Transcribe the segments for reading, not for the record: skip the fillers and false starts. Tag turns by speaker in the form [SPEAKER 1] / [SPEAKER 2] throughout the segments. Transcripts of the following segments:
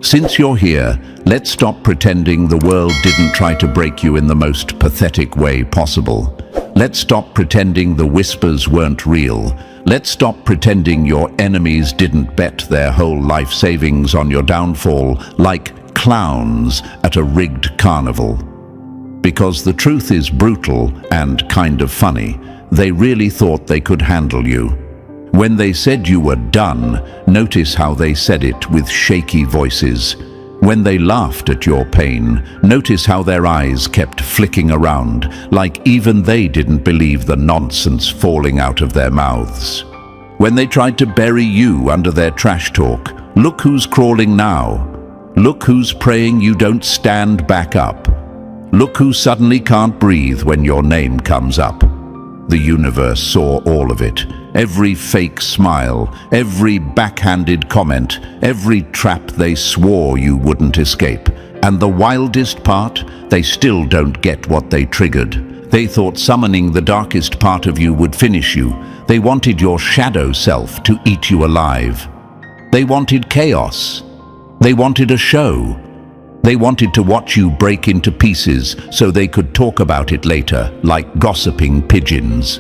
[SPEAKER 1] Since you're here, let's stop pretending the world didn't try to break you in the most pathetic way possible. Let's stop pretending the whispers weren't real. Let's stop pretending your enemies didn't bet their whole life savings on your downfall like clowns at a rigged carnival. Because the truth is brutal and kind of funny. They really thought they could handle you. When they said you were done, notice how they said it with shaky voices. When they laughed at your pain, notice how their eyes kept flicking around, like even they didn't believe the nonsense falling out of their mouths. When they tried to bury you under their trash talk, look who's crawling now. Look who's praying you don't stand back up. Look who suddenly can't breathe when your name comes up. The universe saw all of it. Every fake smile, every backhanded comment, every trap they swore you wouldn't escape. And the wildest part, they still don't get what they triggered. They thought summoning the darkest part of you would finish you. They wanted your shadow self to eat you alive. They wanted chaos. They wanted a show. They wanted to watch you break into pieces so they could talk about it later, like gossiping pigeons.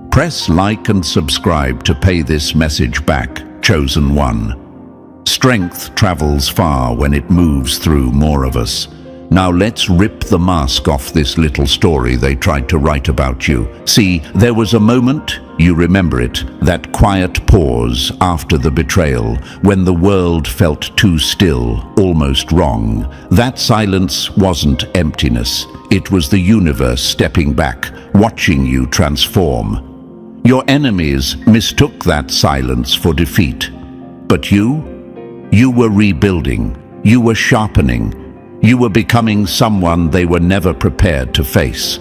[SPEAKER 1] Press like and subscribe to pay this message back, chosen one. Strength travels far when it moves through more of us. Now let's rip the mask off this little story they tried to write about you. See, there was a moment, you remember it, that quiet pause after the betrayal, when the world felt too still, almost wrong. That silence wasn't emptiness. It was the universe stepping back, watching you transform. Your enemies mistook that silence for defeat. But you were rebuilding. You were sharpening. You were becoming someone they were never prepared to face.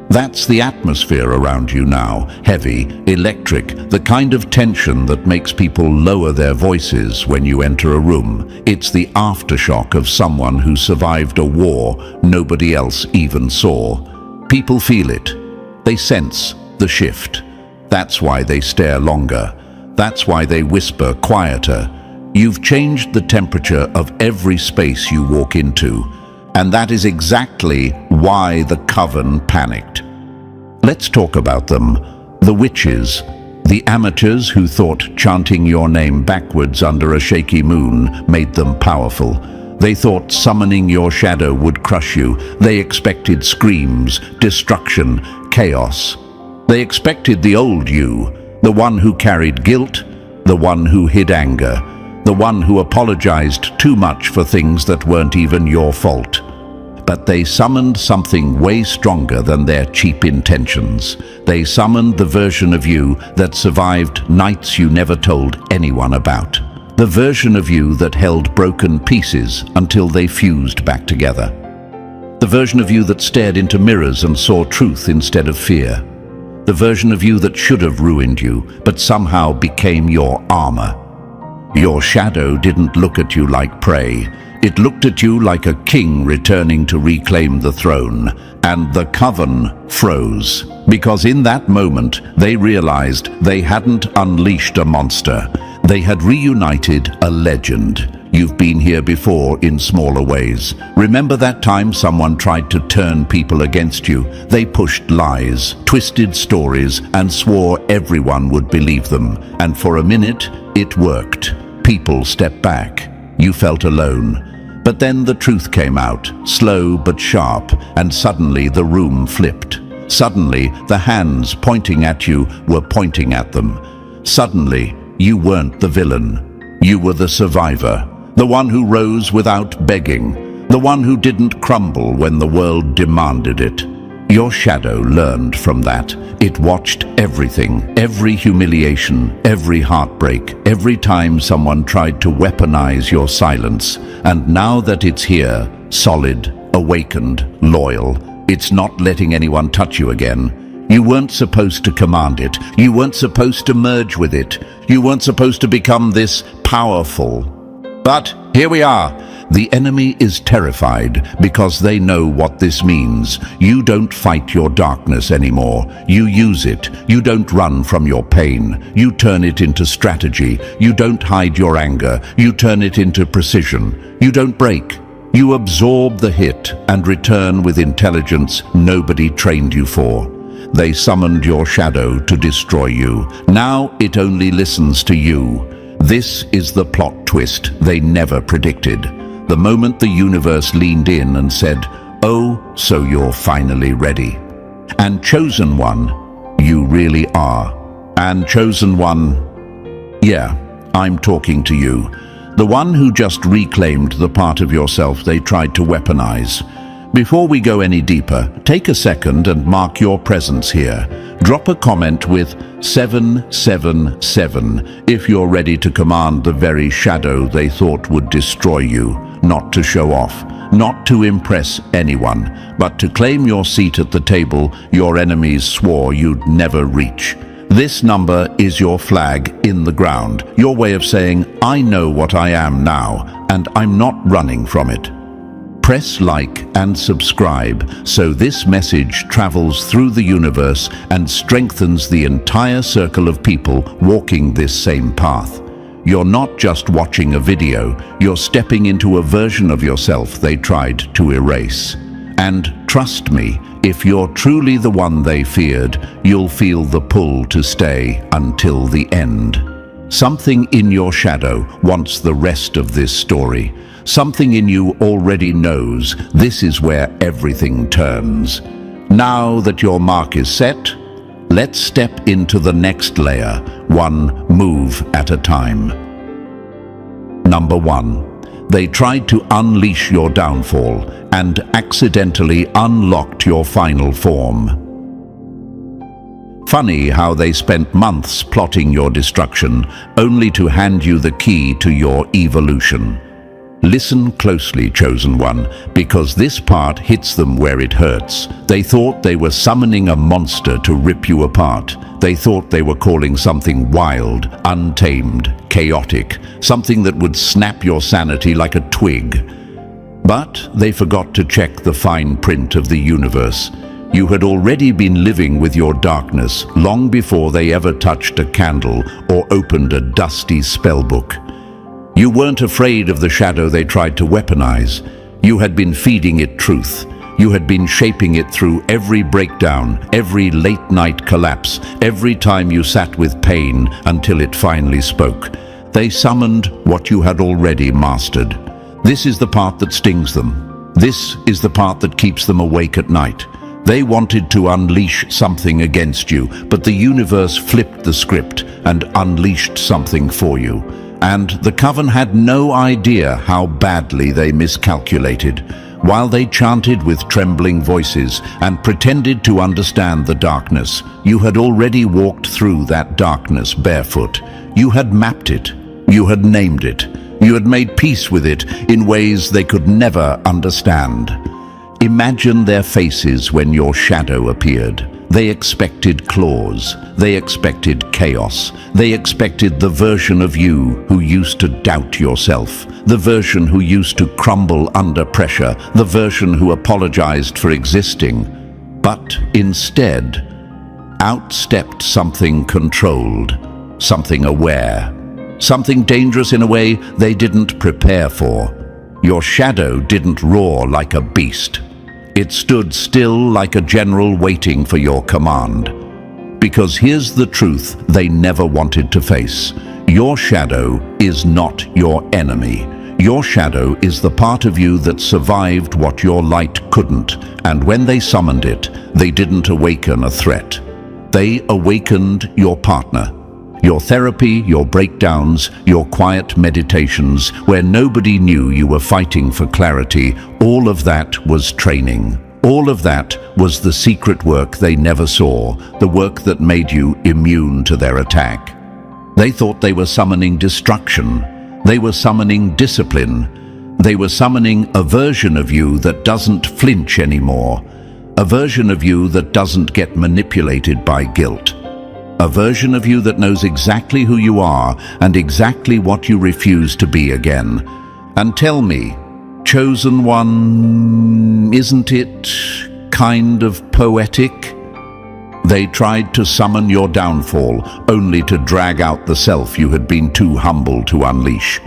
[SPEAKER 1] That's the atmosphere around you now, heavy, electric, the kind of tension that makes people lower their voices when you enter a room. It's the aftershock of someone who survived a war nobody else even saw. People feel it. They sense the shift. That's why they stare longer. That's why they whisper quieter. You've changed the temperature of every space you walk into, and that is exactly why the Coven panicked. Let's talk about them. The witches, the amateurs who thought chanting your name backwards under a shaky moon made them powerful. They thought summoning your shadow would crush you. They expected screams, destruction, chaos. They expected the old you, the one who carried guilt, the one who hid anger, the one who apologized too much for things that weren't even your fault. But they summoned something way stronger than their cheap intentions. They summoned the version of you that survived nights you never told anyone about. The version of you that held broken pieces until they fused back together. The version of you that stared into mirrors and saw truth instead of fear. The version of you that should have ruined you, but somehow became your armor. Your shadow didn't look at you like prey. It looked at you like a king returning to reclaim the throne. And the Coven froze, because in that moment they realized they hadn't unleashed a monster. They had reunited a legend. You've been here before in smaller ways. Remember that time someone tried to turn people against you? They pushed lies, twisted stories, and swore everyone would believe them. And for a minute, it worked. People stepped back. You felt alone. But then the truth came out, slow but sharp, and suddenly the room flipped. Suddenly, the hands pointing at you were pointing at them. Suddenly, you weren't the villain. You were the survivor. The one who rose without begging. The one who didn't crumble when the world demanded it. Your shadow learned from that. It watched everything, every humiliation, every heartbreak, every time someone tried to weaponize your silence. And now that it's here, solid, awakened, loyal, it's not letting anyone touch you again. You weren't supposed to command it. You weren't supposed to merge with it. You weren't supposed to become this powerful. But here we are. The enemy is terrified because they know what this means. You don't fight your darkness anymore. You use it. You don't run from your pain. You turn it into strategy. You don't hide your anger. You turn it into precision. You don't break. You absorb the hit and return with intelligence nobody trained you for. They summoned your shadow to destroy you. Now it only listens to you. This is the plot twist they never predicted. The moment the universe leaned in and said, "Oh, so you're finally ready." And Chosen One, you really are. And Chosen One, yeah, I'm talking to you. The one who just reclaimed the part of yourself they tried to weaponize. Before we go any deeper, take a second and mark your presence here. Drop a comment with 777 if you're ready to command the very shadow they thought would destroy you, not to show off, not to impress anyone, but to claim your seat at the table your enemies swore you'd never reach. This number is your flag in the ground, your way of saying, I know what I am now, and I'm not running from it. Press like and subscribe so this message travels through the universe and strengthens the entire circle of people walking this same path. You're not just watching a video, you're stepping into a version of yourself they tried to erase. And trust me, if you're truly the one they feared, you'll feel the pull to stay until the end. Something in your shadow wants the rest of this story. Something in you already knows this is where everything turns. Now that your mark is set, let's step into the next layer, one move at a time. Number 1. They tried to unleash your downfall and accidentally unlocked your final form. Funny how they spent months plotting your destruction, only to hand you the key to your evolution. Listen closely, Chosen One, because this part hits them where it hurts. They thought they were summoning a monster to rip you apart. They thought they were calling something wild, untamed, chaotic, something that would snap your sanity like a twig. But they forgot to check the fine print of the universe. You had already been living with your darkness long before they ever touched a candle or opened a dusty spellbook. You weren't afraid of the shadow they tried to weaponize. You had been feeding it truth. You had been shaping it through every breakdown, every late-night collapse, every time you sat with pain until it finally spoke. They summoned what you had already mastered. This is the part that stings them. This is the part that keeps them awake at night. They wanted to unleash something against you, but the universe flipped the script and unleashed something for you. And the Coven had no idea how badly they miscalculated. While they chanted with trembling voices and pretended to understand the darkness, you had already walked through that darkness barefoot. You had mapped it. You had named it. You had made peace with it in ways they could never understand. Imagine their faces when your shadow appeared. They expected claws. They expected chaos. They expected the version of you who used to doubt yourself, the version who used to crumble under pressure, the version who apologized for existing. But instead, out stepped something controlled, something aware, something dangerous in a way they didn't prepare for. Your shadow didn't roar like a beast. It stood still like a general waiting for your command. Because here's the truth they never wanted to face. Your shadow is not your enemy. Your shadow is the part of you that survived what your light couldn't, and when they summoned it, they didn't awaken a threat. They awakened your partner. Your therapy, your breakdowns, your quiet meditations, where nobody knew you were fighting for clarity, all of that was training. All of that was the secret work they never saw, the work that made you immune to their attack. They thought they were summoning destruction. They were summoning discipline. They were summoning a version of you that doesn't flinch anymore, a version of you that doesn't get manipulated by guilt. A version of you that knows exactly who you are and exactly what you refuse to be again. And tell me, chosen one, isn't it kind of poetic? They tried to summon your downfall, only to drag out the self you had been too humble to unleash.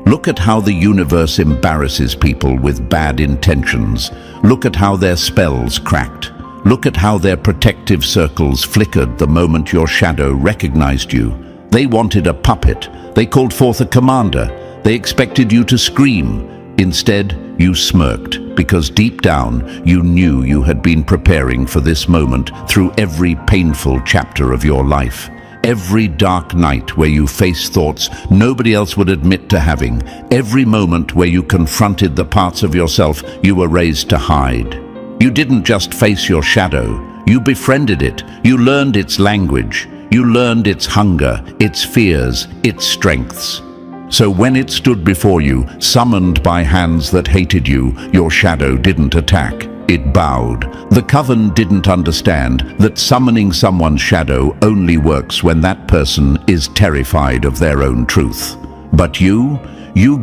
[SPEAKER 1] Look at how the universe embarrasses people with bad intentions. Look at how their spells cracked. Look at how their protective circles flickered the moment your shadow recognized you. They wanted a puppet. They called forth a commander. They expected you to scream. Instead, you smirked, because deep down, you knew you had been preparing for this moment through every painful chapter of your life. Every dark night where you faced thoughts nobody else would admit to having. Every moment where you confronted the parts of yourself you were raised to hide. You didn't just face your shadow. You befriended it. You learned its language. You learned its hunger, its fears, its strengths. So when it stood before you, summoned by hands that hated you, your shadow didn't attack. It bowed. The Coven didn't understand that summoning someone's shadow only works when that person is terrified of their own truth. But you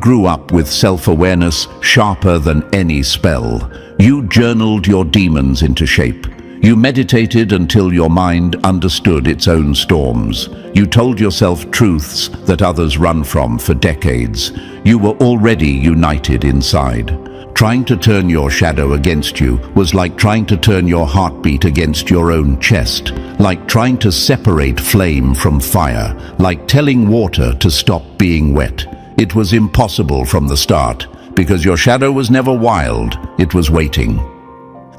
[SPEAKER 1] grew up with self-awareness sharper than any spell. You journaled your demons into shape. You meditated until your mind understood its own storms. You told yourself truths that others run from for decades. You were already united inside. Trying to turn your shadow against you was like trying to turn your heartbeat against your own chest, like trying to separate flame from fire, like telling water to stop being wet. It was impossible from the start, because your shadow was never wild, it was waiting.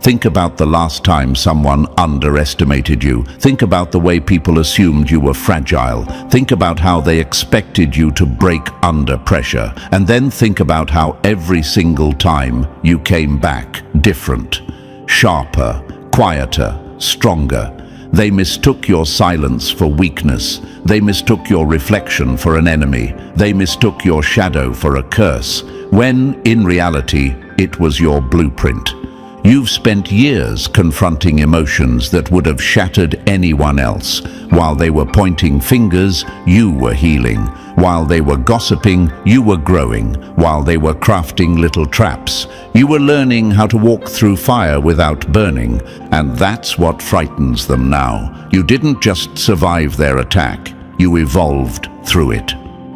[SPEAKER 1] Think about the last time someone underestimated you. Think about the way people assumed you were fragile. Think about how they expected you to break under pressure. And then think about how every single time you came back different, sharper, quieter, stronger. They mistook your silence for weakness. They mistook your reflection for an enemy. They mistook your shadow for a curse, when in reality it was your blueprint. You've spent years confronting emotions that would have shattered anyone else. While they were pointing fingers, you were healing. While they were gossiping, you were growing. While they were crafting little traps, you were learning how to walk through fire without burning. And that's what frightens them now. You didn't just survive their attack, you evolved through it.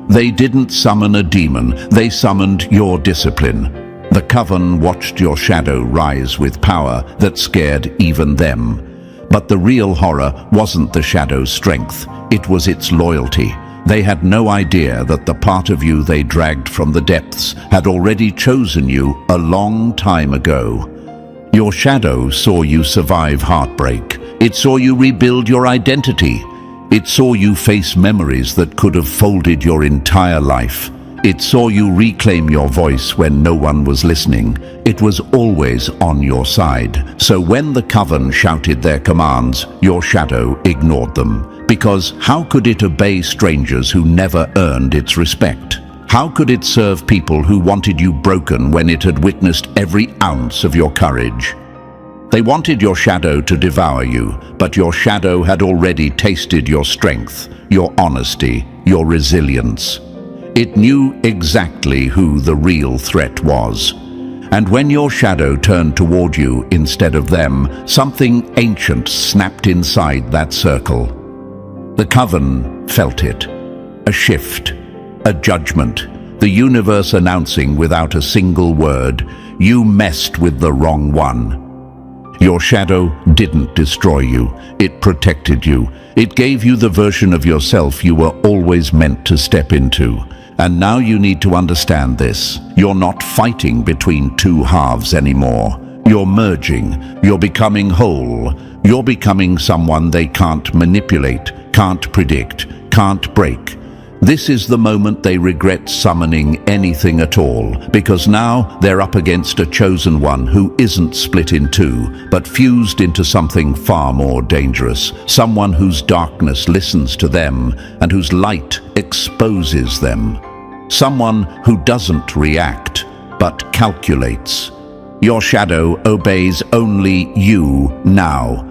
[SPEAKER 1] They didn't summon a demon, they summoned your discipline. The Coven watched your shadow rise with power that scared even them. But the real horror wasn't the shadow's strength, it was its loyalty. They had no idea that the part of you they dragged from the depths had already chosen you a long time ago. Your shadow saw you survive heartbreak. It saw you rebuild your identity. It saw you face memories that could have folded your entire life. It saw you reclaim your voice when no one was listening. It was always on your side. So when the Coven shouted their commands, your shadow ignored them. Because how could it obey strangers who never earned its respect? How could it serve people who wanted you broken when it had witnessed every ounce of your courage? They wanted your shadow to devour you, but your shadow had already tasted your strength, your honesty, your resilience. It knew exactly who the real threat was. And when your shadow turned toward you instead of them, something ancient snapped inside that circle. The Coven felt it. A shift, a judgment, the universe announcing without a single word, you messed with the wrong one. Your shadow didn't destroy you, it protected you. It gave you the version of yourself you were always meant to step into. And now you need to understand this. You're not fighting between two halves anymore. You're merging. You're becoming whole. You're becoming someone they can't manipulate, can't predict, can't break. This is the moment they regret summoning anything at all, because now they're up against a chosen one who isn't split in two, but fused into something far more dangerous. Someone whose darkness listens to them and whose light exposes them. Someone who doesn't react, but calculates. Your shadow obeys only you now.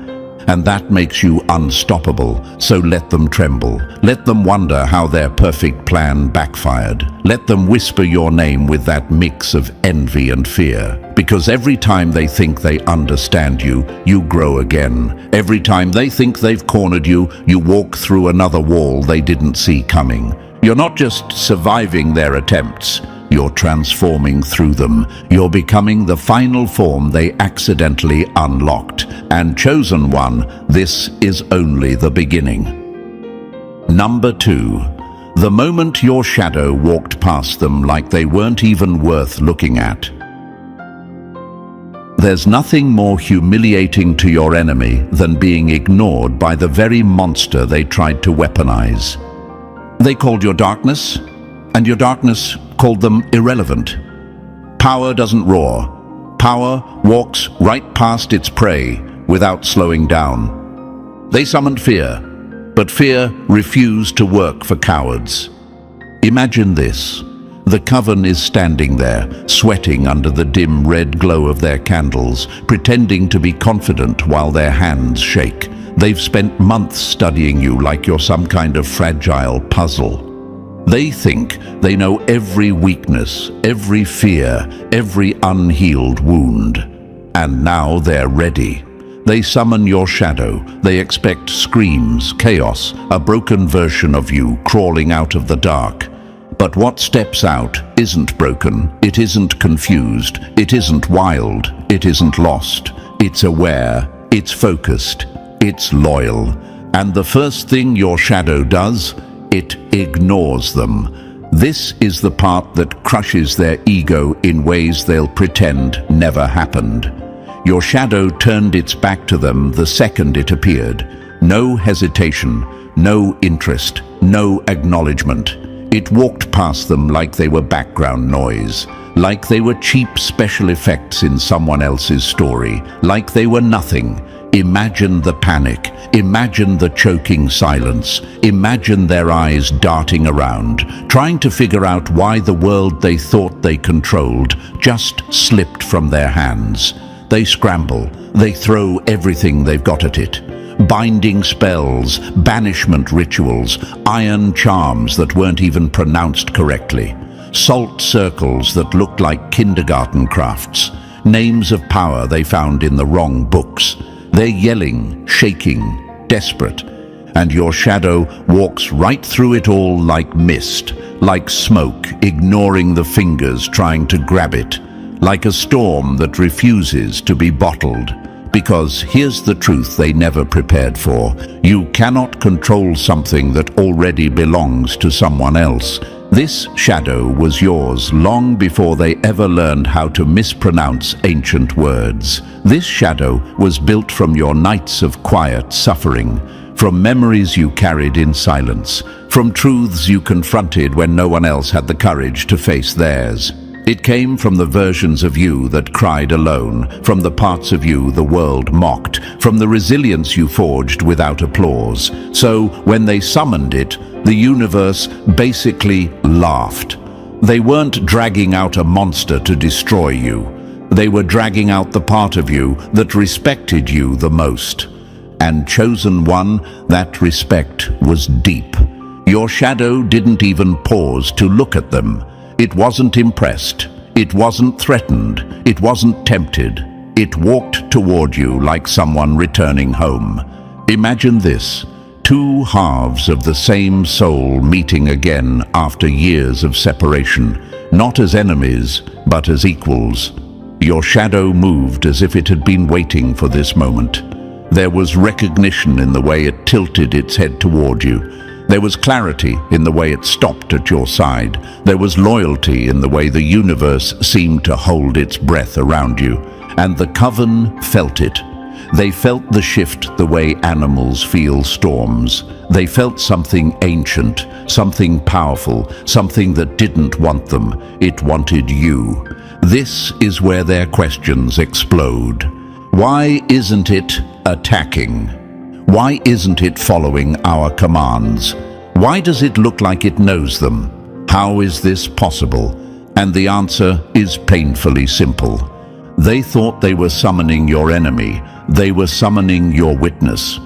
[SPEAKER 1] And that makes you unstoppable, so let them tremble. Let them wonder how their perfect plan backfired. Let them whisper your name with that mix of envy and fear. Because every time they think they understand you, you grow again. Every time they think they've cornered you, you walk through another wall they didn't see coming. You're not just surviving their attempts, you're transforming through them. You're becoming the final form they accidentally unlocked. And chosen one, this is only the beginning. Number 2. The moment your shadow walked past them like they weren't even worth looking at. There's nothing more humiliating to your enemy than being ignored by the very monster they tried to weaponize. They called your darkness, and your darkness called them irrelevant. Power doesn't roar. Power walks right past its prey without slowing down. They summoned fear, but fear refused to work for cowards. Imagine this. The Coven is standing there, sweating under the dim red glow of their candles, pretending to be confident while their hands shake. They've spent months studying you like you're some kind of fragile puzzle. They think they know every weakness, every fear, every unhealed wound. And now they're ready. They summon your shadow. They expect screams, chaos, a broken version of you crawling out of the dark. But what steps out isn't broken, it isn't confused, it isn't wild, it isn't lost. It's aware, it's focused, it's loyal. And the first thing your shadow does, it ignores them. This is the part that crushes their ego in ways they'll pretend never happened. Your shadow turned its back to them the second it appeared. No hesitation, no interest, no acknowledgement. It walked past them like they were background noise, like they were cheap special effects in someone else's story, like they were nothing. Imagine the panic, imagine the choking silence, imagine their eyes darting around, trying to figure out why the world they thought they controlled just slipped from their hands. They scramble, they throw everything they've got at it. Binding spells, banishment rituals, iron charms that weren't even pronounced correctly, salt circles that looked like kindergarten crafts, names of power they found in the wrong books. They're yelling, shaking, desperate, and your shadow walks right through it all like mist, like smoke, ignoring the fingers trying to grab it, like a storm that refuses to be bottled. Because here's the truth they never prepared for. You cannot control something that already belongs to someone else. This shadow was yours long before they ever learned how to mispronounce ancient words. This shadow was built from your nights of quiet suffering, from memories you carried in silence, from truths you confronted when no one else had the courage to face theirs. It came from the versions of you that cried alone, from the parts of you the world mocked, from the resilience you forged without applause. So when they summoned it, the universe basically laughed. They weren't dragging out a monster to destroy you. They were dragging out the part of you that respected you the most. And chosen one, that respect was deep. Your shadow didn't even pause to look at them. It wasn't impressed, it wasn't threatened, it wasn't tempted. It walked toward you like someone returning home. Imagine this, two halves of the same soul meeting again after years of separation, not as enemies, but as equals. Your shadow moved as if it had been waiting for this moment. There was recognition in the way it tilted its head toward you. There was clarity in the way it stopped at your side. There was loyalty in the way the universe seemed to hold its breath around you. And the Coven felt it. They felt the shift the way animals feel storms. They felt something ancient, something powerful, something that didn't want them. It wanted you. This is where their questions explode. Why isn't it attacking? Why isn't it following our commands? Why does it look like it knows them? How is this possible? And the answer is painfully simple. They thought they were summoning your enemy. They were summoning your witness.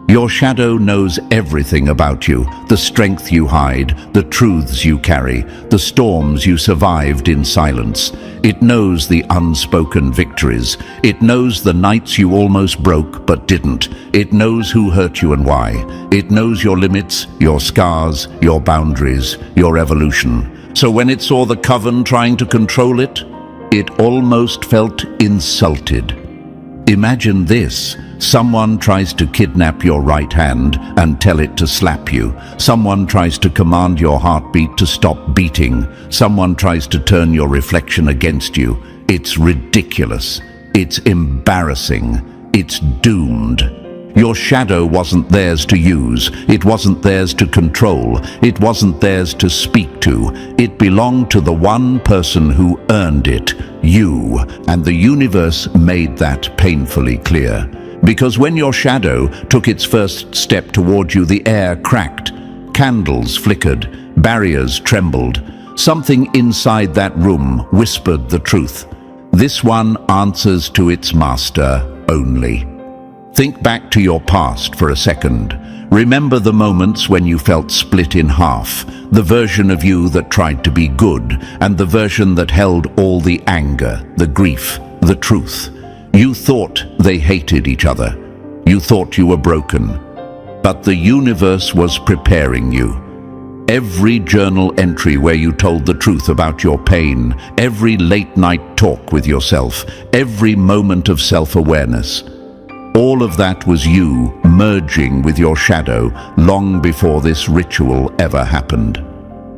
[SPEAKER 1] Your shadow knows everything about you, the strength you hide, the truths you carry, the storms you survived in silence. It knows the unspoken victories. It knows the nights you almost broke but didn't. It knows who hurt you and why. It knows your limits, your scars, your boundaries, your evolution. So when it saw the Coven trying to control it, it almost felt insulted. Imagine this. Someone tries to kidnap your right hand and tell it to slap you. Someone tries to command your heartbeat to stop beating. Someone tries to turn your reflection against you. It's ridiculous. It's embarrassing. It's doomed. Your shadow wasn't theirs to use. It wasn't theirs to control. It wasn't theirs to speak to. It belonged to the one person who earned it, you. And the universe made that painfully clear. Because when your shadow took its first step toward you, the air cracked, candles flickered, barriers trembled. Something inside that room whispered the truth. This one answers to its master only. Think back to your past for a second. Remember the moments when you felt split in half, the version of you that tried to be good, and the version that held all the anger, the grief, the truth. You thought they hated each other. You thought you were broken. But the universe was preparing you. Every journal entry where you told the truth about your pain, every late-night talk with yourself, every moment of self-awareness, all of that was you merging with your shadow long before this ritual ever happened.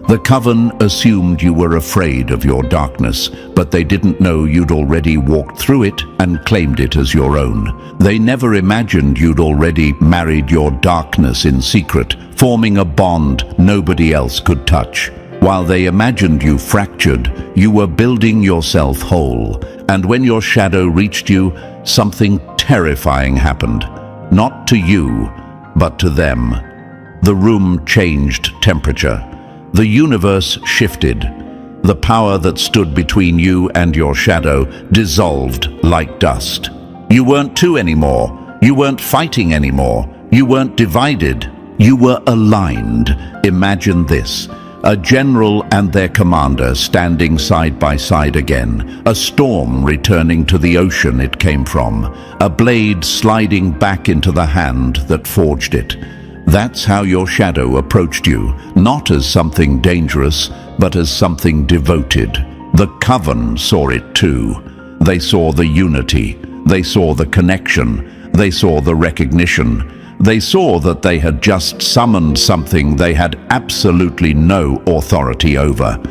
[SPEAKER 1] The Coven assumed you were afraid of your darkness, but they didn't know you'd already walked through it and claimed it as your own. They never imagined you'd already married your darkness in secret, forming a bond nobody else could touch. While they imagined you fractured, you were building yourself whole. And when your shadow reached you, something terrifying happened. Not to you, but to them. The room changed temperature. The universe shifted. The power that stood between you and your shadow dissolved like dust. You weren't two anymore. You weren't fighting anymore. You weren't divided. You were aligned. Imagine this. A general and their commander standing side by side again. A storm returning to the ocean it came from. A blade sliding back into the hand that forged it. That's how your shadow approached you, not as something dangerous, but as something devoted. The Coven saw it too. They saw the unity. They saw the connection. They saw the recognition. They saw that they had just summoned something they had absolutely no authority over.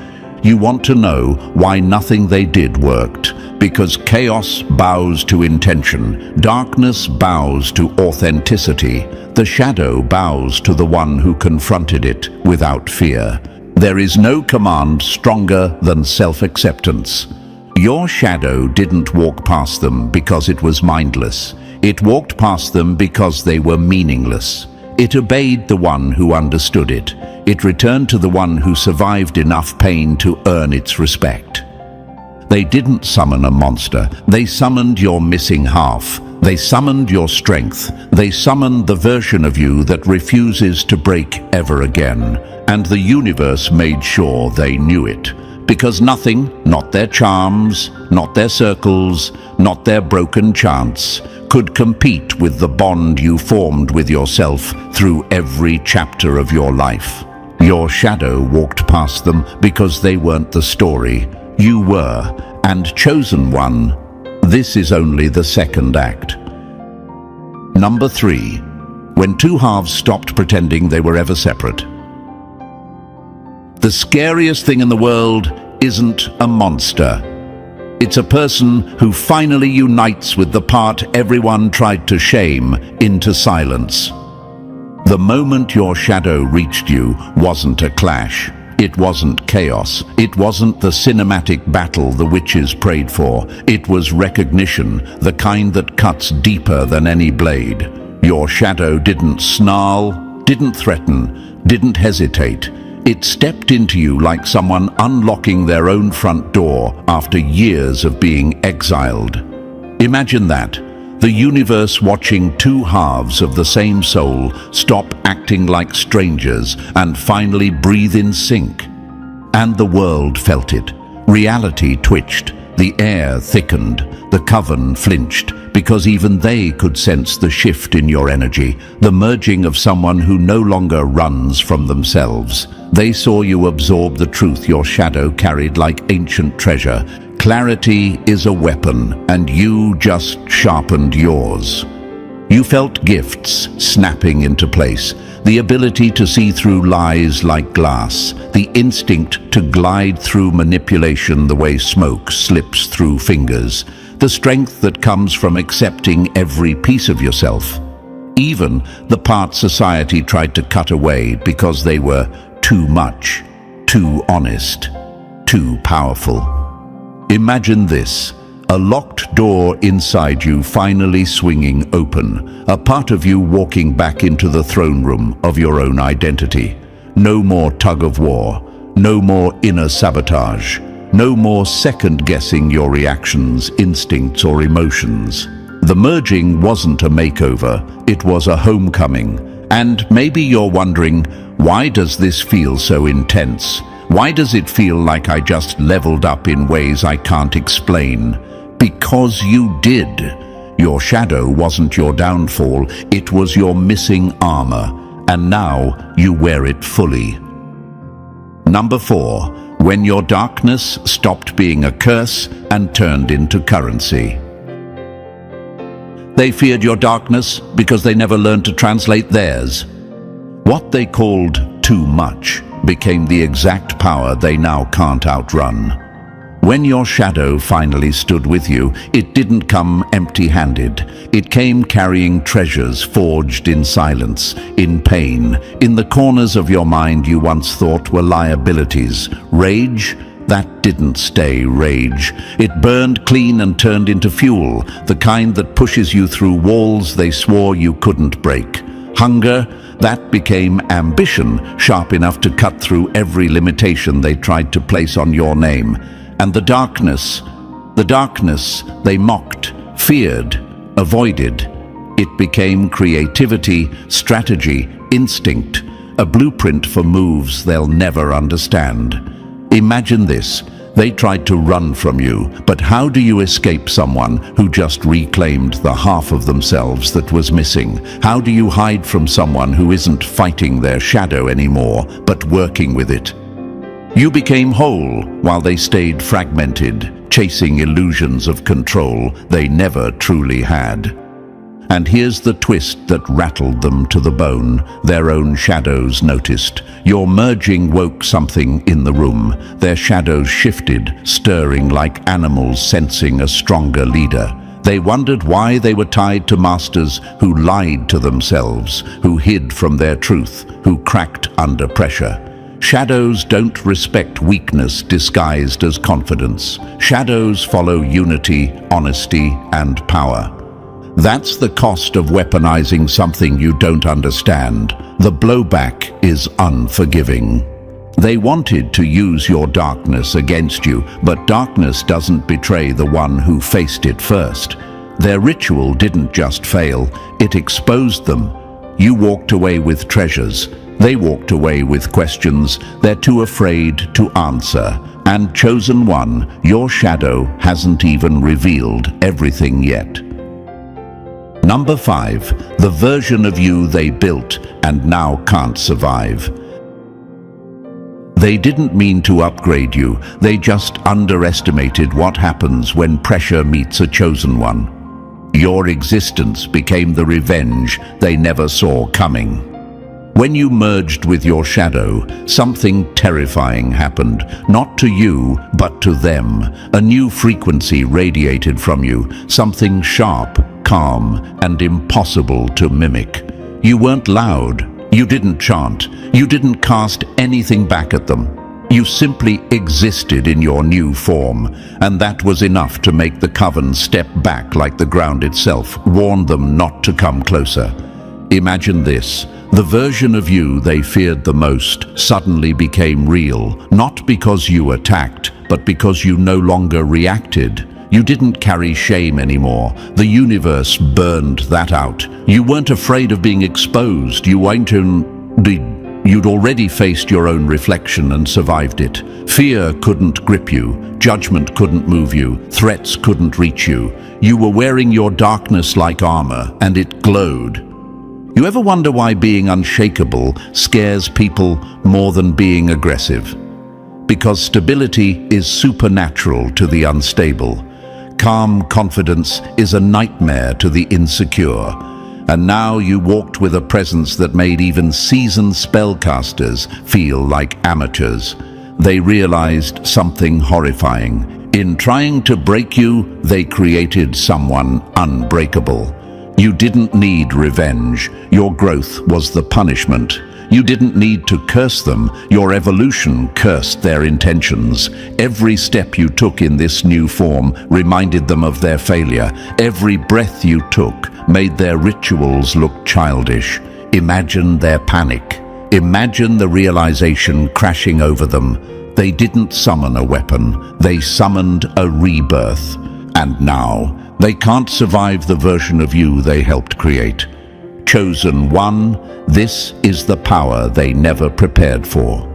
[SPEAKER 1] You want to know why nothing they did worked? Because chaos bows to intention, darkness bows to authenticity, the shadow bows to the one who confronted it without fear. There is no command stronger than self-acceptance. Your shadow didn't walk past them because it was mindless. It walked past them because they were meaningless. It obeyed the one who understood it. It returned to the one who survived enough pain to earn its respect. They didn't summon a monster. They summoned your missing half. They summoned your strength. They summoned the version of you that refuses to break ever again. And the universe made sure they knew it. Because nothing, not their charms, not their circles, not their broken chants, could compete with the bond you formed with yourself through every chapter of your life. Your shadow walked past them because they weren't the story. You were, and chosen one. This is only the second act. Number 3. When two halves stopped pretending they were ever separate. The scariest thing in the world isn't a monster. It's a person who finally unites with the part everyone tried to shame into silence. The moment your shadow reached you wasn't a clash. It wasn't chaos. It wasn't the cinematic battle the witches prayed for. It was recognition, the kind that cuts deeper than any blade. Your shadow didn't snarl, didn't threaten, didn't hesitate. It stepped into you like someone unlocking their own front door after years of being exiled. Imagine that. The universe watching two halves of the same soul stop acting like strangers and finally breathe in sync. And the world felt it. Reality twitched. The air thickened. The Coven flinched, because even they could sense the shift in your energy, the merging of someone who no longer runs from themselves. They saw you absorb the truth your shadow carried like ancient treasure. Clarity is a weapon, and you just sharpened yours. You felt gifts snapping into place, the ability to see through lies like glass, the instinct to glide through manipulation the way smoke slips through fingers, the strength that comes from accepting every piece of yourself, even the parts society tried to cut away because they were too much, too honest, too powerful. Imagine this. A locked door inside you finally swinging open, a part of you walking back into the throne room of your own identity. No more tug of war, no more inner sabotage, no more second-guessing your reactions, instincts, or emotions. The merging wasn't a makeover, it was a homecoming. And maybe you're wondering, why does this feel so intense? Why does it feel like I just leveled up in ways I can't explain? Because you did. Your shadow wasn't your downfall, it was your missing armor, and now you wear it fully. Number 4, when your darkness stopped being a curse and turned into currency. They feared your darkness because they never learned to translate theirs. What they called too much became the exact power they now can't outrun. When your shadow finally stood with you, it didn't come empty-handed. It came carrying treasures forged in silence, in pain, in the corners of your mind you once thought were liabilities. Rage? That didn't stay rage. It burned clean and turned into fuel, the kind that pushes you through walls they swore you couldn't break. Hunger? That became ambition, sharp enough to cut through every limitation they tried to place on your name. And the darkness they mocked, feared, avoided. It became creativity, strategy, instinct, a blueprint for moves they'll never understand. Imagine this. They tried to run from you, but how do you escape someone who just reclaimed the half of themselves that was missing? How do you hide from someone who isn't fighting their shadow anymore, but working with it? You became whole while they stayed fragmented, chasing illusions of control they never truly had. And here's the twist that rattled them to the bone. Their own shadows noticed. Your merging woke something in the room. Their shadows shifted, stirring like animals sensing a stronger leader. They wondered why they were tied to masters who lied to themselves, who hid from their truth, who cracked under pressure. Shadows don't respect weakness disguised as confidence. Shadows follow unity, honesty, and power. That's the cost of weaponizing something you don't understand. The blowback is unforgiving. They wanted to use your darkness against you, but darkness doesn't betray the one who faced it first. Their ritual didn't just fail, it exposed them. You walked away with treasures. They walked away with questions they're too afraid to answer. And chosen one, your shadow hasn't even revealed everything yet. Number 5, the version of you they built and now can't survive. They didn't mean to upgrade you, they just underestimated what happens when pressure meets a chosen one. Your existence became the revenge they never saw coming. When you merged with your shadow, something terrifying happened, not to you, but to them. A new frequency radiated from you, something sharp, calm, and impossible to mimic. You weren't loud, you didn't chant, you didn't cast anything back at them. You simply existed in your new form, and that was enough to make the Coven step back like the ground itself, warn them not to come closer. Imagine this, The version of you they feared the most suddenly became real, not because you attacked, but because you no longer reacted. You didn't carry shame anymore. The universe burned that out. You weren't afraid of being exposed. You'd already faced your own reflection and survived it. Fear couldn't grip you. Judgment couldn't move you. Threats couldn't reach you. You were wearing your darkness like armor, and it glowed. You ever wonder why being unshakable scares people more than being aggressive? Because stability is supernatural to the unstable. Calm confidence is a nightmare to the insecure. And now you walked with a presence that made even seasoned spellcasters feel like amateurs. They realized something horrifying. In trying to break you, they created someone unbreakable. You didn't need revenge. Your growth was the punishment. You didn't need to curse them. Your evolution cursed their intentions. Every step you took in this new form reminded them of their failure. Every breath you took made their rituals look childish. Imagine their panic. Imagine the realization crashing over them. They didn't summon a weapon. They summoned a rebirth. And now, they can't survive the version of you they helped create. Chosen one, this is the power they never prepared for.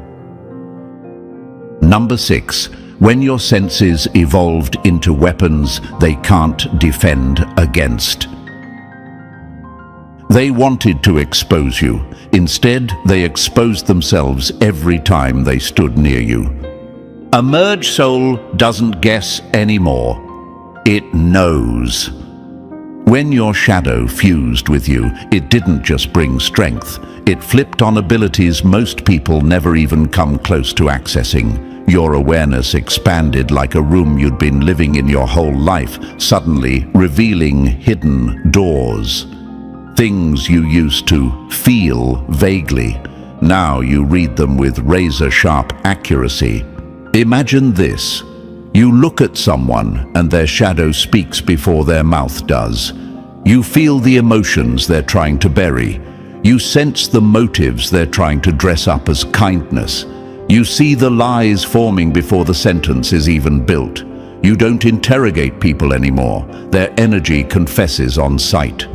[SPEAKER 1] Number 6. When your senses evolved into weapons they can't defend against. They wanted to expose you. Instead, they exposed themselves every time they stood near you. A merged soul doesn't guess anymore. It knows. When your shadow fused with you, it didn't just bring strength. It flipped on abilities most people never even come close to accessing. Your awareness expanded like a room you'd been living in your whole life, suddenly revealing hidden doors. Things you used to feel vaguely. Now you read them with razor-sharp accuracy. Imagine this. You look at someone and their shadow speaks before their mouth does. You feel the emotions they're trying to bury. You sense the motives they're trying to dress up as kindness. You see the lies forming before the sentence is even built. You don't interrogate people anymore. Their energy confesses on sight.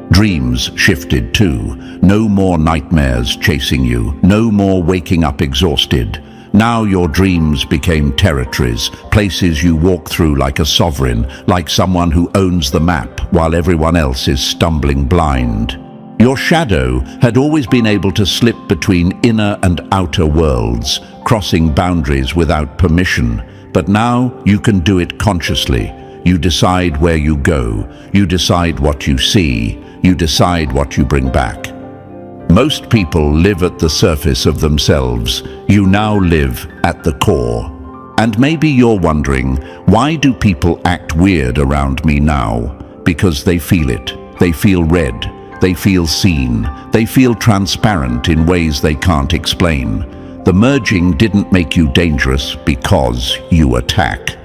[SPEAKER 1] Dreams shifted too. No more nightmares chasing you. No more waking up exhausted. Now your dreams became territories, places you walk through like a sovereign, like someone who owns the map while everyone else is stumbling blind. Your shadow had always been able to slip between inner and outer worlds, crossing boundaries without permission. But now you can do it consciously. You decide where you go. You decide what you see. You decide what you bring back. Most people live at the surface of themselves. You now live at the core. And maybe you're wondering, why do people act weird around me now? Because they feel it. They feel read. They feel seen. They feel transparent in ways they can't explain. The merging didn't make you dangerous because you attack.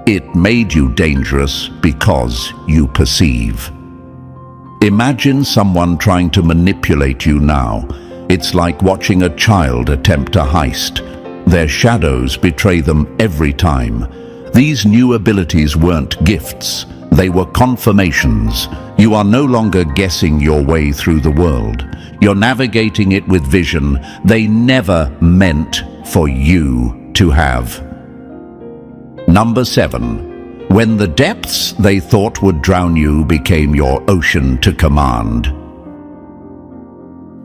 [SPEAKER 1] It made you dangerous because you perceive. Imagine someone trying to manipulate you now. It's like watching a child attempt a heist. Their shadows betray them every time. These new abilities weren't gifts. They were confirmations. You are no longer guessing your way through the world. You're navigating it with vision they never meant for you to have. Number 7. When the depths they thought would drown you became your ocean to command.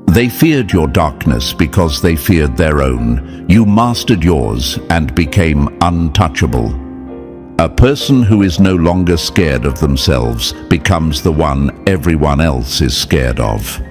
[SPEAKER 1] They feared your darkness because they feared their own. You mastered yours and became untouchable. A person who is no longer scared of themselves becomes the one everyone else is scared of.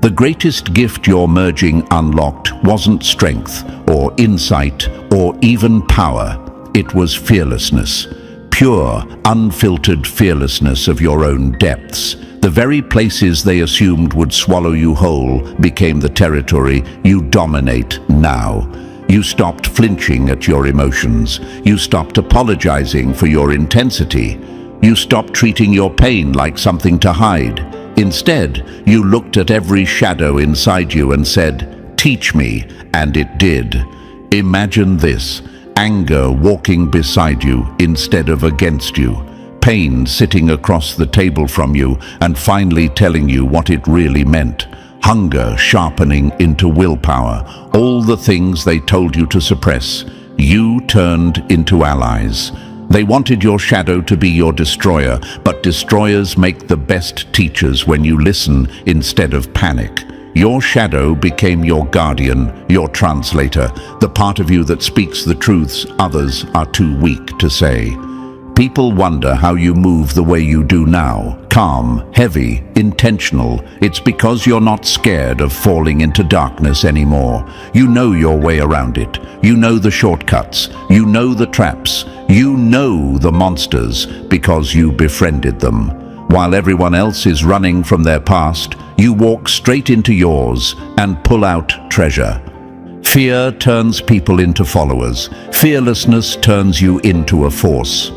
[SPEAKER 1] The greatest gift your merging unlocked wasn't strength or insight or even power. It was fearlessness. Pure, unfiltered fearlessness of your own depths. The very places they assumed would swallow you whole became the territory you dominate now. You stopped flinching at your emotions. You stopped apologizing for your intensity. You stopped treating your pain like something to hide. Instead, you looked at every shadow inside you and said, "Teach me," and it did. Imagine this: anger walking beside you instead of against you, pain sitting across the table from you and finally telling you what it really meant, hunger sharpening into willpower, all the things they told you to suppress. You turned into allies. They wanted your shadow to be your destroyer, but destroyers make the best teachers when you listen instead of panic. Your shadow became your guardian, your translator, the part of you that speaks the truths others are too weak to say. People wonder how you move the way you do now, calm, heavy, intentional. It's because you're not scared of falling into darkness anymore. You know your way around it. You know the shortcuts. You know the traps. You know the monsters because you befriended them. While everyone else is running from their past, you walk straight into yours and pull out treasure. Fear turns people into followers. Fearlessness turns you into a force.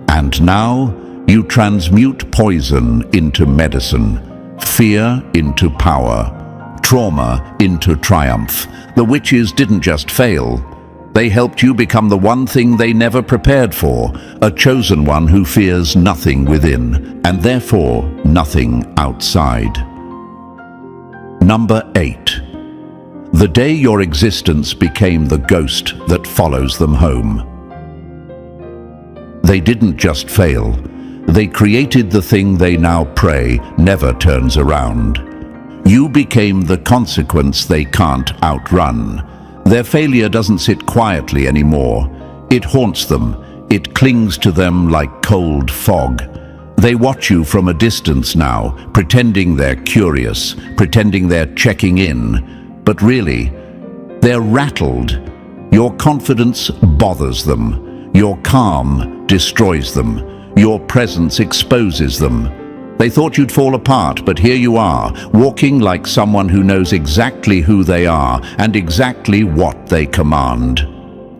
[SPEAKER 1] And now, you transmute poison into medicine, fear into power, trauma into triumph. The witches didn't just fail. They helped you become the one thing they never prepared for, a chosen one who fears nothing within, and therefore nothing outside. Number 8. The day your existence became the ghost that follows them home. They didn't just fail. They created the thing they now pray never turns around. You became the consequence they can't outrun. Their failure doesn't sit quietly anymore. It haunts them. It clings to them like cold fog. They watch you from a distance now, pretending they're curious, pretending they're checking in. But really, they're rattled. Your confidence bothers them. Your calm destroys them. Your presence exposes them. They thought you'd fall apart, but here you are, walking like someone who knows exactly who they are and exactly what they command.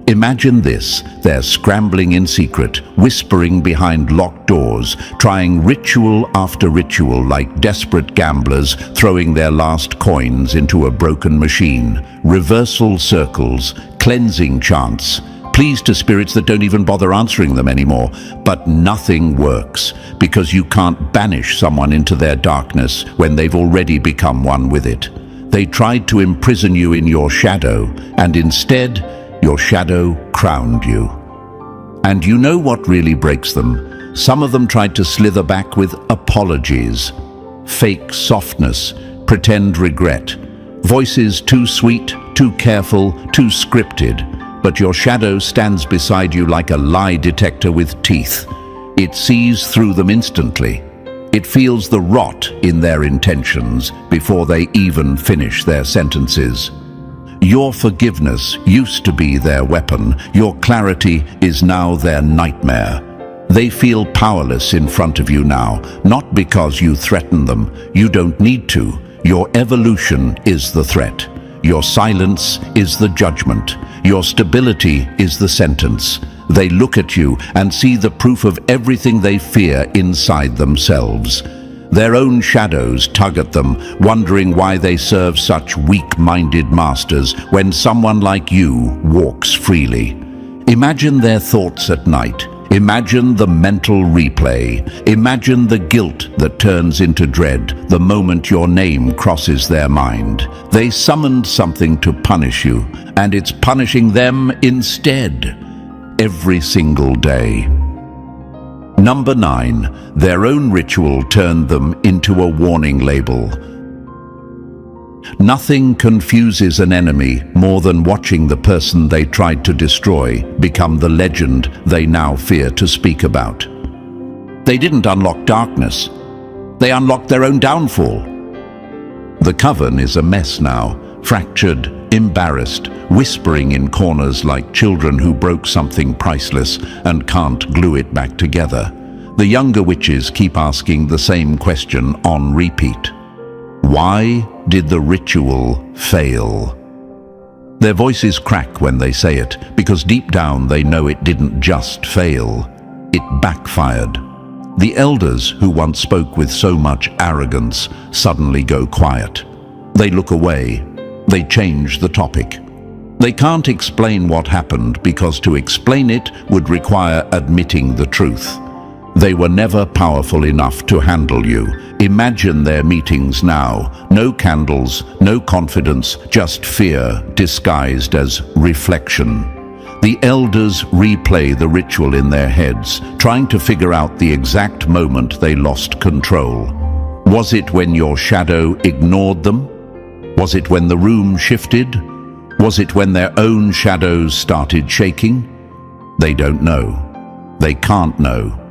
[SPEAKER 1] Imagine this: they're scrambling in secret, whispering behind locked doors, trying ritual after ritual like desperate gamblers throwing their last coins into a broken machine. Reversal circles, cleansing chants, pleas to spirits that don't even bother answering them anymore. But nothing works, because you can't banish someone into their darkness when they've already become one with it. They tried to imprison you in your shadow, and instead, your shadow crowned you. And you know what really breaks them? Some of them tried to slither back with apologies, fake softness, pretend regret, voices too sweet, too careful, too scripted. But your shadow stands beside you like a lie detector with teeth. It sees through them instantly. It feels the rot in their intentions before they even finish their sentences. Your forgiveness used to be their weapon. Your clarity is now their nightmare. They feel powerless in front of you now, not because you threaten them. You don't need to. Your evolution is the threat. Your silence is the judgment. Your stability is the sentence. They look at you and see the proof of everything they fear inside themselves. Their own shadows tug at them, wondering why they serve such weak-minded masters when someone like you walks freely. Imagine their thoughts at night. Imagine the mental replay. Imagine the guilt that turns into dread the moment your name crosses their mind. They summoned something to punish you, and it's punishing them instead, every single day. Number 9, their own ritual turned them into a warning label. Nothing confuses an enemy more than watching the person they tried to destroy become the legend they now fear to speak about. They didn't unlock darkness. They unlocked their own downfall. The Coven is a mess now, fractured, embarrassed, whispering in corners like children who broke something priceless and can't glue it back together. The younger witches keep asking the same question on repeat. Why did the ritual fail? Their voices crack when they say it, because deep down they know it didn't just fail. It backfired. The elders who once spoke with so much arrogance suddenly go quiet. They look away. They change the topic. They can't explain what happened because to explain it would require admitting the truth. They were never powerful enough to handle you. Imagine their meetings now. No candles, no confidence, just fear disguised as reflection. The elders replay the ritual in their heads, trying to figure out the exact moment they lost control. Was it when your shadow ignored them? Was it when the room shifted? Was it when their own shadows started shaking? They don't know. They can't know.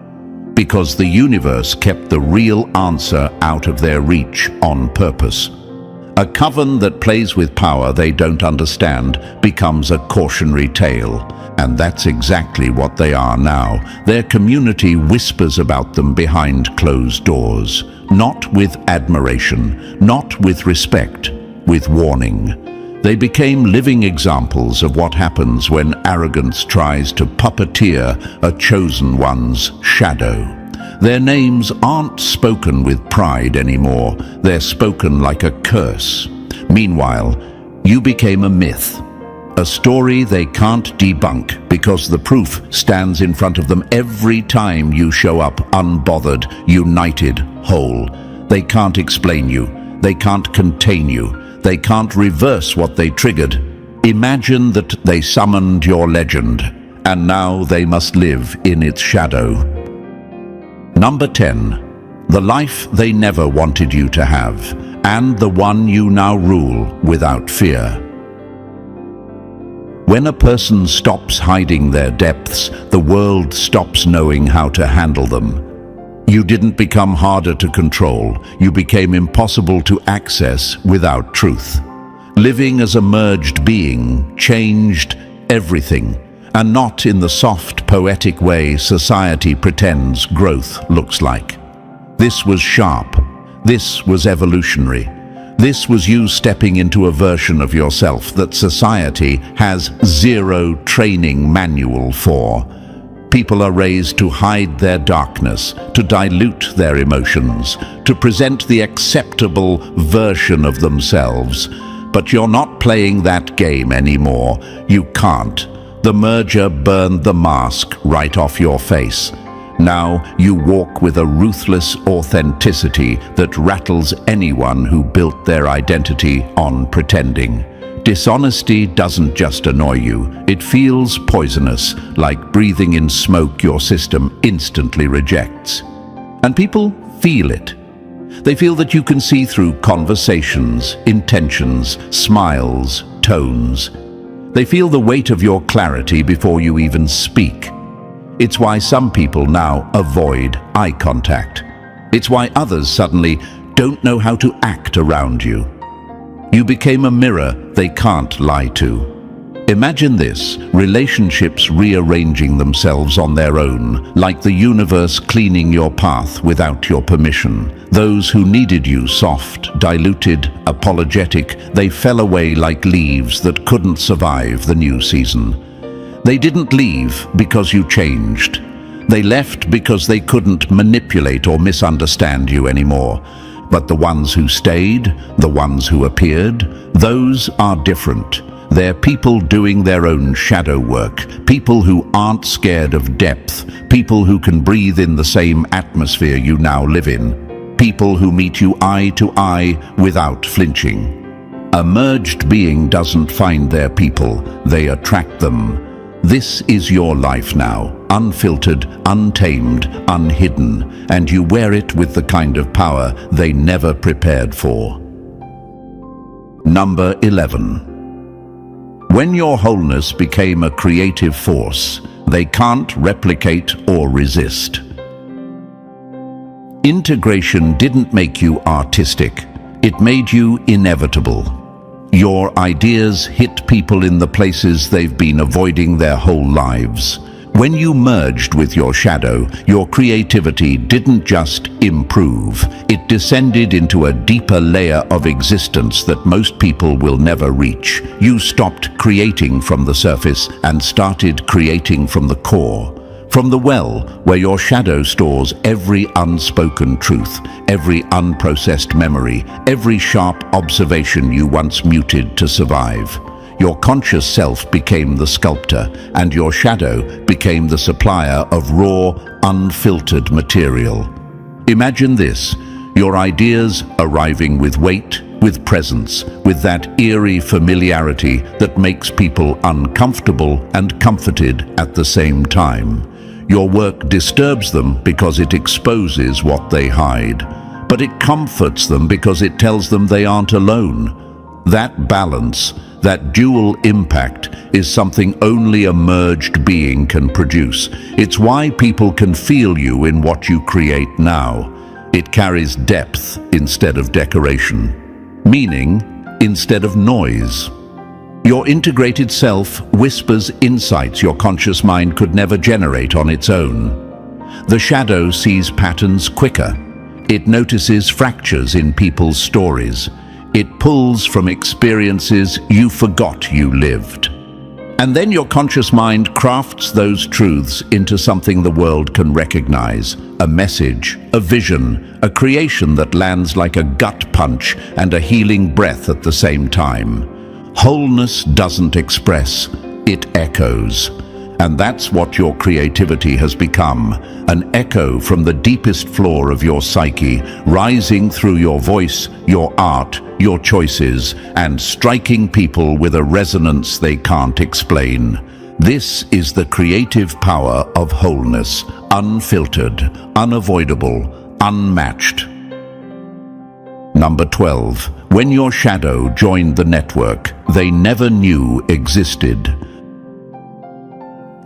[SPEAKER 1] Because the universe kept the real answer out of their reach on purpose. A coven that plays with power they don't understand becomes a cautionary tale. And that's exactly what they are now. Their community whispers about them behind closed doors. Not with admiration, not with respect, with warning. They became living examples of what happens when arrogance tries to puppeteer a chosen one's shadow. Their names aren't spoken with pride anymore. They're spoken like a curse. Meanwhile, you became a myth. A story they can't debunk because the proof stands in front of them every time you show up unbothered, united, whole. They can't explain you. They can't contain you. They can't reverse what they triggered. Imagine that they summoned your legend, and now they must live in its shadow. Number 10. The life they never wanted you to have, and the one you now rule without fear. When a person stops hiding their depths, the world stops knowing how to handle them. You didn't become harder to control. You became impossible to access without truth. Living as a merged being changed everything. And not in the soft, poetic way society pretends growth looks like. This was sharp. This was evolutionary. This was you stepping into a version of yourself that society has zero training manual for. People are raised to hide their darkness, to dilute their emotions, to present the acceptable version of themselves. But you're not playing that game anymore. You can't. The merger burned the mask right off your face. Now you walk with a ruthless authenticity that rattles anyone who built their identity on pretending. Dishonesty doesn't just annoy you, it feels poisonous, like breathing in smoke your system instantly rejects. And people feel it. They feel that you can see through conversations, intentions, smiles, tones. They feel the weight of your clarity before you even speak. It's why some people now avoid eye contact. It's why others suddenly don't know how to act around you. You became a mirror they can't lie to. Imagine this, relationships rearranging themselves on their own, like the universe cleaning your path without your permission. Those who needed you soft, diluted, apologetic, they fell away like leaves that couldn't survive the new season. They didn't leave because you changed. They left because they couldn't manipulate or misunderstand you anymore. But the ones who stayed, the ones who appeared, those are different. They're people doing their own shadow work, people who aren't scared of depth, people who can breathe in the same atmosphere you now live in, people who meet you eye to eye without flinching. A merged being doesn't find their people, they attract them. This is your life now, unfiltered, untamed, unhidden, and you wear it with the kind of power they never prepared for. Number 11. When your wholeness became a creative force, they can't replicate or resist. Integration didn't make you artistic, it made you inevitable. Your ideas hit people in the places they've been avoiding their whole lives. When you merged with your shadow, your creativity didn't just improve, it descended into a deeper layer of existence that most people will never reach. You stopped creating from the surface and started creating from the core. From the well, where your shadow stores every unspoken truth, every unprocessed memory, every sharp observation you once muted to survive. Your conscious self became the sculptor, and your shadow became the supplier of raw, unfiltered material. Imagine this, your ideas arriving with weight, with presence, with that eerie familiarity that makes people uncomfortable and comforted at the same time. Your work disturbs them because it exposes what they hide, but it comforts them because it tells them they aren't alone. That balance, that dual impact, is something only a merged being can produce. It's why people can feel you in what you create now. It carries depth instead of decoration, meaning instead of noise. Your integrated self whispers insights your conscious mind could never generate on its own. The shadow sees patterns quicker. It notices fractures in people's stories. It pulls from experiences you forgot you lived. And then your conscious mind crafts those truths into something the world can recognize, a message, a vision, a creation that lands like a gut punch and a healing breath at the same time. Wholeness doesn't express, it echoes. And that's what your creativity has become, an echo from the deepest floor of your psyche, rising through your voice, your art, your choices, and striking people with a resonance they can't explain. This is the creative power of wholeness, unfiltered, unavoidable, unmatched. Number 12. When your shadow joined the network they never knew existed.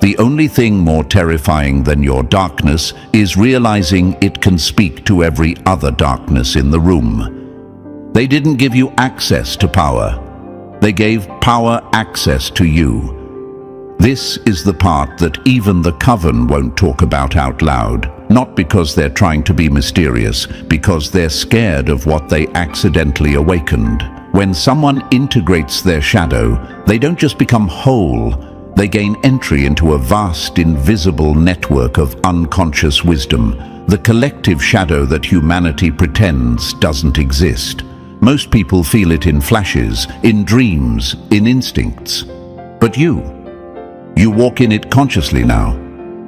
[SPEAKER 1] The only thing more terrifying than your darkness is realizing it can speak to every other darkness in the room. They didn't give you access to power. They gave power access to you. This is the part that even the Coven won't talk about out loud, not because they're trying to be mysterious, because they're scared of what they accidentally awakened. When someone integrates their shadow, they don't just become whole, they gain entry into a vast, invisible network of unconscious wisdom, the collective shadow that humanity pretends doesn't exist. Most people feel it in flashes, in dreams, in instincts. But you walk in it consciously now.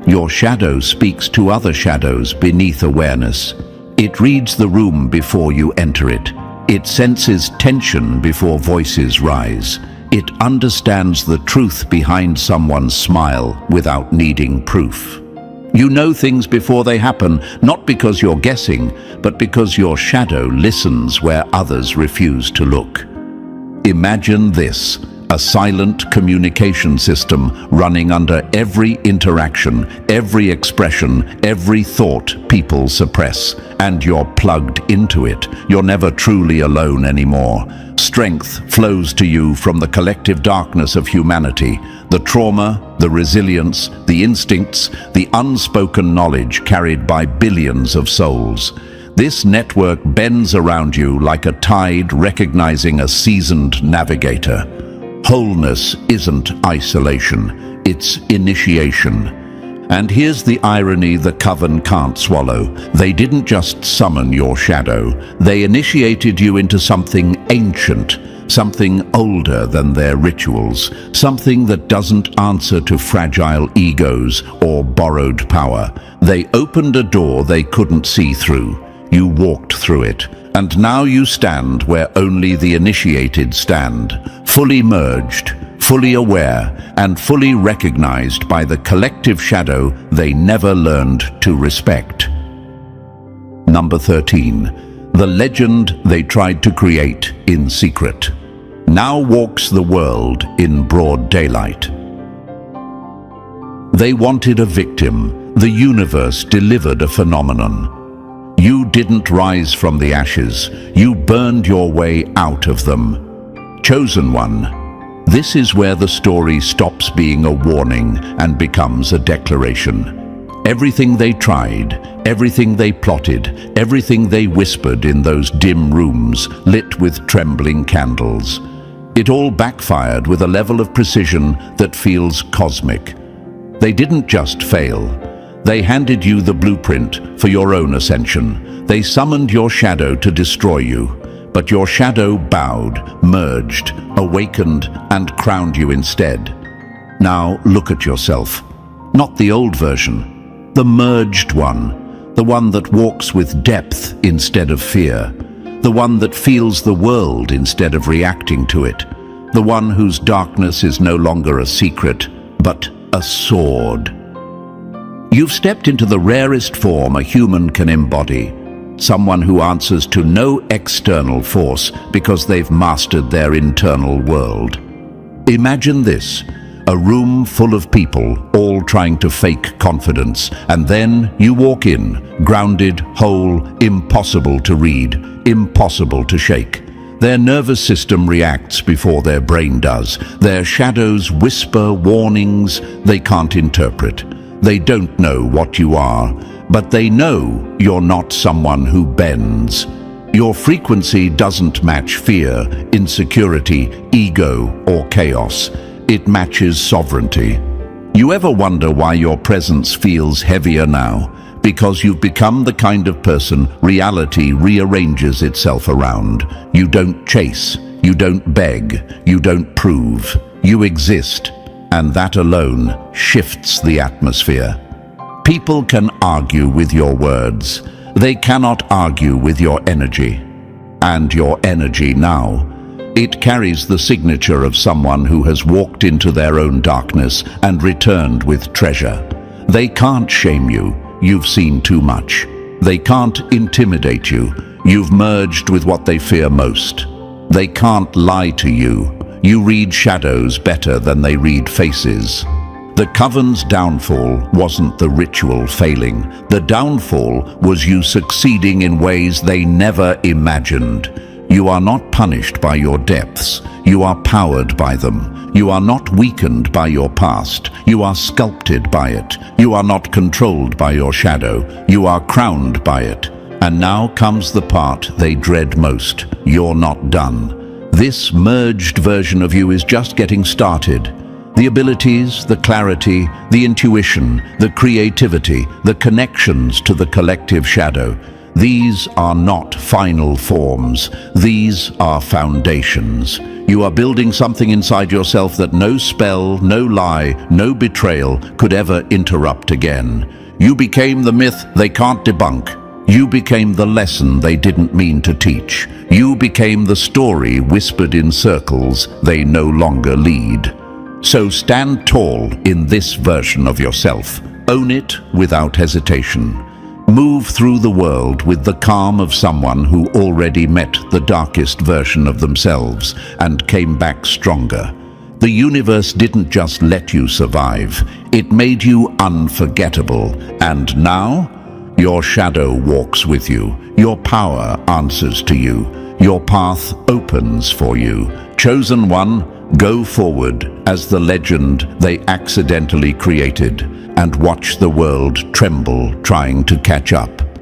[SPEAKER 1] Your shadow speaks to other shadows beneath awareness. It reads the room before you enter it. It senses tension before voices rise. It understands the truth behind someone's smile without needing proof. You know things before they happen, not because you're guessing, but because your shadow listens where others refuse to look. Imagine this. A silent communication system running under every interaction, every expression, every thought people suppress. And you're plugged into it. You're never truly alone anymore. Strength flows to you from the collective darkness of humanity. The trauma, the resilience, the instincts, the unspoken knowledge carried by billions of souls. This network bends around you like a tide recognizing a seasoned navigator. Wholeness isn't isolation, it's initiation. And here's the irony the Coven can't swallow. They didn't just summon your shadow, they initiated you into something ancient, something older than their rituals, something that doesn't answer to fragile egos or borrowed power. They opened a door they couldn't see through. You walked through it. And now you stand where only the initiated stand, fully merged, fully aware, and fully recognized by the collective shadow they never learned to respect. Number 13. The legend they tried to create in secret now walks the world in broad daylight. They wanted a victim. The universe delivered a phenomenon. You didn't rise from the ashes. You burned your way out of them. Chosen one. This is where the story stops being a warning and becomes a declaration. Everything they tried, everything they plotted, everything they whispered in those dim rooms lit with trembling candles. It all backfired with a level of precision that feels cosmic. They didn't just fail. They handed you the blueprint for your own ascension. They summoned your shadow to destroy you. But your shadow bowed, merged, awakened, and crowned you instead. Now look at yourself. Not the old version, the merged one. The one that walks with depth instead of fear. The one that feels the world instead of reacting to it. The one whose darkness is no longer a secret, but a sword. You've stepped into the rarest form a human can embody. Someone who answers to no external force because they've mastered their internal world. Imagine this, a room full of people, all trying to fake confidence, and then you walk in, grounded, whole, impossible to read, impossible to shake. Their nervous system reacts before their brain does. Their shadows whisper warnings they can't interpret. They don't know what you are, but they know you're not someone who bends. Your frequency doesn't match fear, insecurity, ego, or chaos. It matches sovereignty. You ever wonder why your presence feels heavier now? Because you've become the kind of person reality rearranges itself around. You don't chase, you don't beg, you don't prove. You exist, and that alone shifts the atmosphere. People can argue with your words. They cannot argue with your energy. And your energy now, it carries the signature of someone who has walked into their own darkness and returned with treasure. They can't shame you. You've seen too much. They can't intimidate you. You've merged with what they fear most. They can't lie to you. You read shadows better than they read faces. The Coven's downfall wasn't the ritual failing. The downfall was you succeeding in ways they never imagined. You are not punished by your depths. You are powered by them. You are not weakened by your past. You are sculpted by it. You are not controlled by your shadow. You are crowned by it. And now comes the part they dread most. You're not done. This merged version of you is just getting started. The abilities, the clarity, the intuition, the creativity, the connections to the collective shadow. These are not final forms. These are foundations. You are building something inside yourself that no spell, no lie, no betrayal could ever interrupt again. You became the myth they can't debunk. You became the lesson they didn't mean to teach. You became the story whispered in circles they no longer lead. So stand tall in this version of yourself. Own it without hesitation. Move through the world with the calm of someone who already met the darkest version of themselves and came back stronger. The universe didn't just let you survive, it made you unforgettable. And now, your shadow walks with you. Your power answers to you. Your path opens for you. Chosen one, go forward as the legend they accidentally created and watch the world tremble trying to catch up.